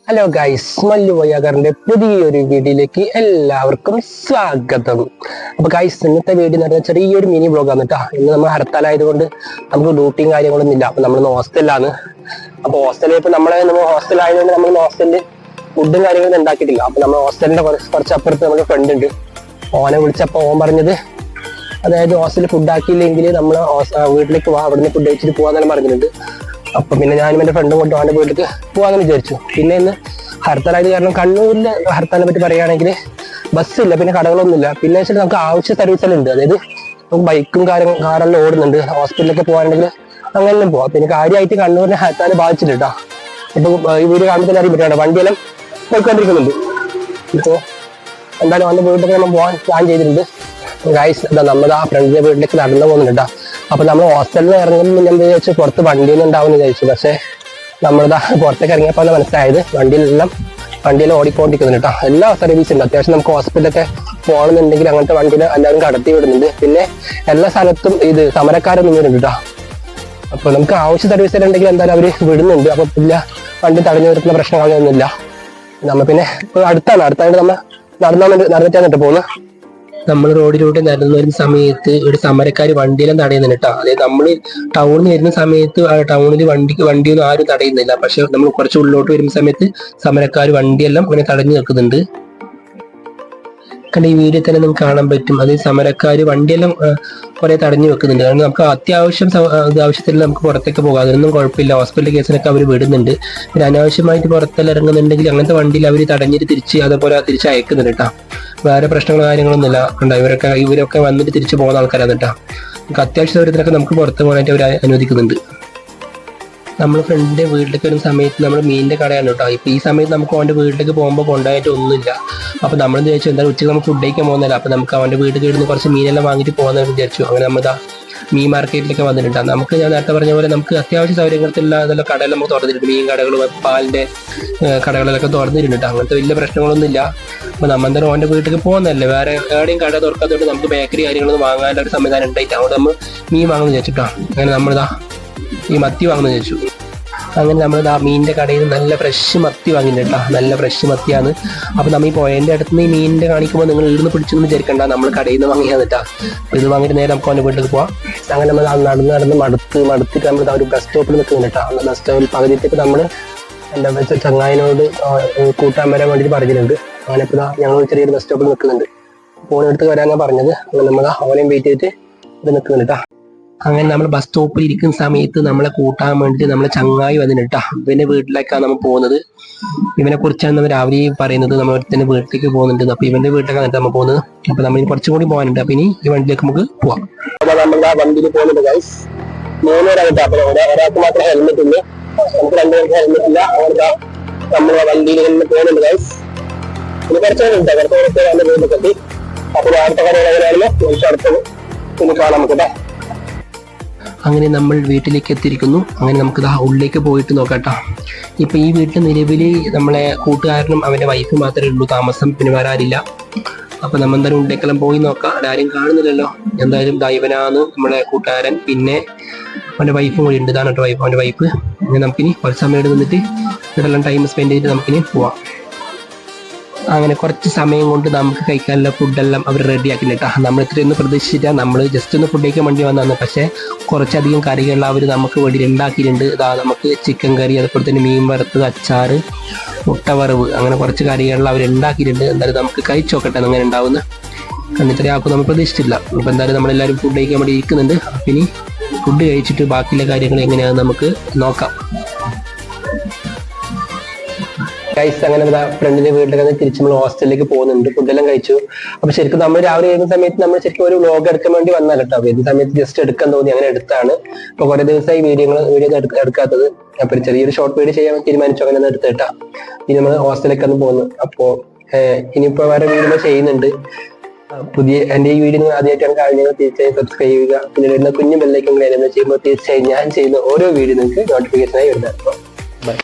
Hello guys, Mallu വയ്യാകാരന്റെ പുതിയൊരു വീഡിയോയിലേക്ക് എല്ലാവർക്കും സ്വാഗതം. അപ്പൊ ഗൈസ്, ഇന്നത്തെ വീഡിയോ എന്ന് പറഞ്ഞാൽ ചെറിയൊരു മിനി വ്ളോഗാണ് കേട്ടോ. ഇന്ന് നമ്മൾ ഹർത്താലായതുകൊണ്ട് നമുക്ക് ഡ്യൂട്ടിയും കാര്യങ്ങളൊന്നും ഇല്ല. അപ്പൊ നമ്മൾ ഹോസ്റ്റലിലാണ്. അപ്പൊ ഹോസ്റ്റലിൽ ഇപ്പൊ നമ്മൾ ഹോസ്റ്റലായതുകൊണ്ട് നമ്മൾ ഹോസ്റ്റലിൽ ഫുഡും കാര്യങ്ങളൊന്നും ഉണ്ടാക്കിയിട്ടില്ല. അപ്പൊ നമ്മൾ ഹോസ്റ്റലിന്റെ കുറച്ച് അപ്പുറത്ത് നമ്മുടെ ഫ്രണ്ട് ഉണ്ട്. ഓനെ വിളിച്ചപ്പോ ഓൻ പറഞ്ഞത്, അതായത് ഹോസ്റ്റലിൽ ഫുഡ് ആക്കിയില്ലെങ്കിൽ നമ്മൾ വീട്ടിലേക്ക് പോവാ, അവിടുന്ന് ഫുഡ് കഴിച്ചിട്ട് പോവാന്നെല്ലാം പറഞ്ഞിട്ടുണ്ട്. അപ്പൊ പിന്നെ ഞാനും എന്റെ ഫ്രണ്ടും കൊണ്ട് അവന്റെ വീട്ടിലേക്ക് പോകാമെന്ന് വിചാരിച്ചു. പിന്നെ ഇന്ന് ഹർത്താലായത് കാരണം കണ്ണൂരിലെ ഹർത്താലിനെ പറ്റി പറയുകയാണെങ്കിൽ ബസ്സില്ല, പിന്നെ കടകളൊന്നുമില്ല. പിന്നെ വെച്ചാൽ നമുക്ക് ആവശ്യ സർവീസെല്ലാം ഉണ്ട്. അതായത് നമുക്ക് ബൈക്കും കാറെല്ലാം ഓടുന്നുണ്ട്. ഹോസ്പിറ്റലിലൊക്കെ പോകാനുണ്ടെങ്കിൽ അങ്ങനെല്ലാം പോവാം. പിന്നെ കാര്യമായിട്ട് കണ്ണൂരിനെ ഹർത്താൽ ബാധിച്ചിട്ടുണ്ട് കേട്ടോ. ഇപ്പൊ ഈ വീഡിയോ കാണുമ്പോൾ അറിയാൻ പറ്റും, വണ്ടിയെല്ലാം പോയിക്കൊണ്ടിരിക്കുന്നുണ്ട്. ഇപ്പോ എന്തായാലും അവന്റെ വീട്ടിലേക്ക് നമ്മൾ പോകാൻ പ്ലാൻ ചെയ്തിട്ടുണ്ട്. ഗൈസ്, നമ്മുടെ ആ ഫ്രണ്ടിന്റെ വീട്ടിലേക്ക് നടന്നു പോകുന്നുണ്ട് കേട്ടോ. അപ്പൊ നമ്മൾ ഹോസ്റ്റലിൽ നിന്ന് ഇറങ്ങുമ്പോൾ ഞാൻ വിചാരിച്ചു പുറത്ത് വണ്ടിയൊന്നും ഉണ്ടാവുമെന്ന് വിചാരിച്ചു. പക്ഷെ നമ്മളിതാ പുറത്തേക്ക് ഇറങ്ങിയപ്പോൾ മനസ്സിലായത് വണ്ടിയെല്ലാം ഓടിക്കൊണ്ടിരിക്കുന്നുണ്ട് കേട്ടോ. എല്ലാ സർവീസും ഉണ്ട്. അത്യാവശ്യം നമുക്ക് ഹോസ്പിറ്റലൊക്കെ പോകണമെന്നുണ്ടെങ്കിൽ അങ്ങനത്തെ വണ്ടിയിൽ എല്ലാവരും കടത്തി വിടുന്നുണ്ട്. പിന്നെ എല്ലാ സ്ഥലത്തും ഇത് സമരക്കാരൊന്നും വരുന്നുണ്ട് കേട്ടോ. അപ്പൊ നമുക്ക് ആവശ്യ സർവീസ് ഉണ്ടെങ്കിൽ എന്തായാലും അവര് വിടുന്നുണ്ട്. അപ്പൊ ഇല്ല, വണ്ടി തടഞ്ഞു നിർത്തുന്ന പ്രശ്നങ്ങളൊന്നുമില്ല. നമ്മ പിന്നെ അടുത്തായിട്ട് നമ്മൾ നടന്നിട്ടാണ് കേട്ടോ പോകുന്നത്. നമ്മൾ റോഡിലൂടെ നടന്നു വരുന്ന സമയത്ത് ഒരു സമരക്കാർ വണ്ടിയെല്ലാം തടയുന്നുണ്ട് കേട്ടോ. അതായത് നമ്മൾ ടൗണിൽ നിന്ന് വരുന്ന സമയത്ത് ടൗണിൽ വണ്ടിയൊന്നും ആരും തടയുന്നില്ല. പക്ഷെ നമ്മൾ കുറച്ച് ഉള്ളിലോട്ട് വരുന്ന സമയത്ത് സമരക്കാർ വണ്ടിയെല്ലാം ഇങ്ങനെ തടഞ്ഞു നിൽക്കുന്നുണ്ട്. ഈ വീഡിയോ തന്നെ നിങ്ങൾക്ക് കാണാൻ പറ്റും. അത് സമരക്കാർ വണ്ടിയെല്ലാം കുറെ തടഞ്ഞു വെക്കുന്നുണ്ട്. കാരണം നമുക്ക് ആവശ്യത്തിൽ നമുക്ക് പുറത്തേക്ക് പോകാം, അതൊന്നും കുഴപ്പമില്ല. ഹോസ്പിറ്റൽ കേസിനൊക്കെ അവർ വിടുന്നുണ്ട്. പിന്നെ അനാവശ്യമായിട്ട് പുറത്തെല്ലാം ഇറങ്ങുന്നുണ്ടെങ്കിൽ അങ്ങനത്തെ വണ്ടിയിൽ അവർ തടഞ്ഞിട്ട് അതേപോലെ തിരിച്ച് അയക്കുന്നുണ്ട് കേട്ടോ. വേറെ പ്രശ്നങ്ങളോ കാര്യങ്ങളൊന്നും ഇല്ല. കണ്ടോ, ഇവരൊക്കെ വന്നിട്ട് തിരിച്ചു പോകുന്ന ആൾക്കാരാണ് കേട്ടോ. നമുക്ക് അത്യാവശ്യ സൗകര്യത്തിനൊക്കെ നമുക്ക് പുറത്ത് പോകാനായിട്ട് അവർ അനുവദിക്കുന്നുണ്ട്. നമ്മൾ ഫ്രണ്ടിന്റെ വീട്ടിലേക്ക് വരുന്ന സമയത്ത് നമ്മൾ മീനിന്റെ കടയാണ് കേട്ടോ. ഇപ്പൊ ഈ സമയത്ത് നമുക്ക് അവന്റെ വീട്ടിലേക്ക് പോകുമ്പോൾ കൊണ്ടായിട്ട് ഒന്നുമില്ല. അപ്പൊ നമ്മൾ വിചാരിച്ചു എന്തായാലും ഉച്ചയ്ക്ക് നമുക്ക് ഫുഡ് കഴിക്കാൻ പോകുന്നില്ല. അപ്പൊ നമുക്ക് അവന്റെ വീട്ടിൽ ഇരുന്ന് കുറച്ച് മീനെല്ലാം വാങ്ങിയിട്ട് പോകുന്ന വിചാരിച്ചു. അങ്ങനെ നമ്മൾ മീൻ മാർക്കറ്റിലേക്ക് വന്നിട്ടുണ്ട്. നമുക്ക് ഞാൻ നേരത്തെ പറഞ്ഞ പോലെ നമുക്ക് അത്യാവശ്യ സൗകര്യങ്ങൾക്കുള്ള അതെല്ലാം കടയെല്ലാം നമുക്ക് തുറന്നിട്ടുണ്ട്. മീൻ കടകൾ, പാലിന്റെ കടകളിലൊക്കെ തുറന്നിട്ടുണ്ട്. അങ്ങനത്തെ വലിയ പ്രശ്നങ്ങളൊന്നും ഇല്ല. അപ്പൊ നമ്മൾ എന്തായാലും അവന്റെ വീട്ടിലേക്ക് പോകുന്നതല്ലേ, വേറെ എവിടെയും കട തുറക്കാത്തതുകൊണ്ട് നമുക്ക് ബേക്കറി കാര്യങ്ങളൊന്നും വാങ്ങാനുള്ള ഒരു സംവിധാനം ഉണ്ടായിട്ട് അവിടെ നമ്മൾ മീൻ വാങ്ങുന്നു വിചാരിച്ചിട്ടോ. അങ്ങനെ നമ്മളിതാ ഈ മത്തി വാങ്ങുന്നു വിചാരിച്ചു. അങ്ങനെ നമ്മൾ മീനിന്റെ കടയിൽ നിന്ന് നല്ല ഫ്രഷ് മത്തി വാങ്ങിയിട്ടുണ്ട് കേട്ടോ. നല്ല ഫ്രഷ് മത്തിയാണ്. അപ്പൊ നമ്മൾ ഈ പോയതിന്റെ അടുത്ത് നിന്ന് ഈ മീനിന്റെ കാണിക്കുമ്പോൾ നിങ്ങൾ ഇവിടുന്ന് പിടിച്ചൊന്നും വിചാരിക്കണ്ട, നമ്മൾ കടയിൽ നിന്ന് വാങ്ങിയാൽ കേട്ടോ. ഇത് വാങ്ങിയിട്ട് നേരെ നമുക്ക് അവന്റെ വീട്ടിലേക്ക് പോവാം. അങ്ങനെ നമ്മൾ നടന്ന് മടുത്തിട്ട് നമ്മൾ ഒരു ബസ് സ്റ്റോപ്പിൽ നിൽക്കുന്നുണ്ട് കേട്ടോ. ബസ് സ്റ്റോപ്പിൽ പകുതിത്തേക്ക് നമ്മൾ എന്താ വെച്ചാൽ ചങ്ങായിനോട് കൂട്ടാൻ വരാൻ വേണ്ടിയിട്ട് പറഞ്ഞിട്ടുണ്ട്. അങ്ങനെ ഇപ്പൊ ഞങ്ങൾ ചെറിയൊരു ബസ് സ്റ്റോപ്പിൽ നിൽക്കുന്നുണ്ട്. ഫോണെടുത്ത് വരാനാണ് പറഞ്ഞത്. അങ്ങനെ നമ്മൾ അവനെയും വെയിറ്റ് ചെയ്തിട്ട് ഇത് നിൽക്കുന്നുണ്ട് കേട്ടോ. അങ്ങനെ നമ്മൾ ബസ് സ്റ്റോപ്പിൽ ഇരിക്കുന്ന സമയത്ത് നമ്മളെ കൂട്ടാൻ വേണ്ടിയിട്ട് നമ്മളെ ചങ്ങായി വന്നിട്ട് കേട്ടോ. ഇവന്റെ വീട്ടിലേക്കാണ് നമ്മൾ പോകുന്നത്. ഇവനെ കുറിച്ചാണ് നമ്മൾ രാവിലെ പറയുന്നത്. നമ്മൾ ഒരുത്തന്നെ വീട്ടിലേക്ക് പോകുന്നുണ്ട്. അപ്പൊ ഇവന്റെ വീട്ടിലേക്കാണ് നമ്മൾ പോകുന്നത്. അപ്പൊ നമ്മൾ കുറച്ചും കൂടി പോകാനുണ്ട്. അപ്പൊ ഇനി ഈ വണ്ടിയിലേക്ക് നമുക്ക് പോവാം. നമ്മൾ ആ വണ്ടിയിൽ പോകുന്നുണ്ട് ഗൈസ്. 3 പേരായിട്ട്. അപ്പൊ ഒരാൾക്ക് മാത്രം ഹെൽമെറ്റ് ഇല്ല, നമുക്ക് 2 പേർക്ക് ഹെൽമെറ്റ് ഇല്ല. അങ്ങനത്തെ നമ്മൾ വണ്ടിയിൽ പോകുന്നുണ്ട് ഗൈസ്. ഇനി കുറച്ചുകൂടി കുറച്ച് വന്ന് വീട്ടിലേക്ക് എത്തി. അപ്പൊ അടുത്ത കടകൾ എങ്ങനെയാണല്ലോ നമുക്ക് അടുത്തത് ഇനി കാണാം നമുക്ക് കേട്ടോ. അങ്ങനെ നമ്മൾ വീട്ടിലേക്ക് എത്തിയിരിക്കുന്നു. അങ്ങനെ നമുക്ക് ഉള്ളിലേക്ക് പോയിട്ട് നോക്കാട്ടോ. ഇപ്പൊ ഈ വീട്ടിൽ നിലവിൽ നമ്മളെ കൂട്ടുകാരനും അവന്റെ വൈഫ് മാത്രമേ ഉള്ളൂ താമസം, പിന്നെ വേറെ ആരില്ല. അപ്പൊ നമ്മൾ എന്തായാലും ഉള്ളിലേക്കെല്ലാം പോയി നോക്കാം. ആരും കാണുന്നില്ലല്ലോ. എന്തായാലും ദൈവനാണ് നമ്മളെ കൂട്ടുകാരൻ, പിന്നെ അവന്റെ വൈഫും കൂടി ഉണ്ട്. ഇതാണ് കേട്ടോ അവന്റെ വൈഫ്. അങ്ങനെ നമുക്കിനി കുറച്ച് സമയം നിന്നിട്ട് ഇവിടെല്ലാം ടൈം സ്പെൻഡ് ചെയ്തിട്ട് നമുക്കിനി പോവാം. അങ്ങനെ കുറച്ച് സമയം കൊണ്ട് നമുക്ക് കഴിക്കാനുള്ള ഫുഡെല്ലാം അവർ റെഡിയാക്കില്ല കേട്ടോ. നമ്മൾ ഇത്രയൊന്നും പ്രതീക്ഷിച്ചില്ല. നമ്മൾ ജസ്റ്റ് ഒന്ന് ഫുഡ് കഴിക്കാൻ വേണ്ടി വന്നതാണ്. പക്ഷേ കുറച്ചധികം കറികൾ അവർ നമുക്ക് വേണ്ടി ഉണ്ടാക്കിയിട്ടുണ്ട്. നമുക്ക് ചിക്കൻ കറി, അതുപോലെ തന്നെ മീൻ വറുത്തത്, അച്ചാറ്, മുട്ട വറവ്, അങ്ങനെ കുറച്ച് കറികൾ അവർ ഉണ്ടാക്കിയിട്ടുണ്ട്. എന്തായാലും നമുക്ക് കഴിച്ചു നോക്കട്ടെ അങ്ങനെ ഉണ്ടാവുന്ന. ഇത്രയാക്കും നമ്മൾ പ്രതീക്ഷിച്ചില്ല. ഇപ്പം എന്തായാലും നമ്മളെല്ലാവരും ഫുഡ് കഴിക്കാൻ വേണ്ടി ഇരിക്കുന്നുണ്ട്. അപ്പം ഇനി ഫുഡ് കഴിച്ചിട്ട് ബാക്കിയുള്ള കാര്യങ്ങൾ എങ്ങനെയാണെന്ന് നമുക്ക് നോക്കാം. ഗൈസ്, അങ്ങനെ ഫ്രണ്ടിന്റെ വീട്ടിലേക്ക് തിരിച്ച് നമ്മൾ ഹോസ്റ്റലിലേക്ക് പോകുന്നുണ്ട്. ഫുഡെല്ലാം കഴിച്ചു. അപ്പൊ ശരിക്കും നമ്മൾ രാവിലെ ചെയ്യുന്ന സമയത്ത് നമ്മൾ ശരിക്കും ഒരു വ്ലോഗ് എടുക്കാൻ വേണ്ടി വന്നാൽ കേട്ടോ. വരുന്ന സമയത്ത് ജസ്റ്റ് എടുക്കാൻ തോന്നി, അങ്ങനെ എടുത്താണ്. ഇപ്പൊ കുറെ ദിവസമായി വീഡിയോ എടുക്കാത്തത്. അപ്പൊ ചെറിയൊരു ഷോർട്ട് വീഡിയോ ചെയ്യാൻ തീരുമാനിച്ചു. അങ്ങനെ എടുത്ത് കേട്ടാ. ഇനി നമ്മൾ ഹോസ്റ്റലിലേക്ക് ഒന്ന് പോകുന്നു. അപ്പോ ഇനിയിപ്പോ വേറെ വീഡിയോ ചെയ്യുന്നുണ്ട്. എന്റെ ഈ വീഡിയോ ആദ്യമായിട്ടാണ് കാണുന്നത്, തീർച്ചയായും സബ്സ്ക്രൈബ് ചെയ്യുക. പിന്നെ വരുന്ന കുഞ്ഞു ബെല്ലൈക്കൻ ചെയ്യുമ്പോൾ തീർച്ചയായും ഞാൻ ചെയ്യുന്ന ഓരോ വീഡിയോ നിങ്ങൾക്ക് നോട്ടിഫിക്കേഷനായി വരുന്നത്.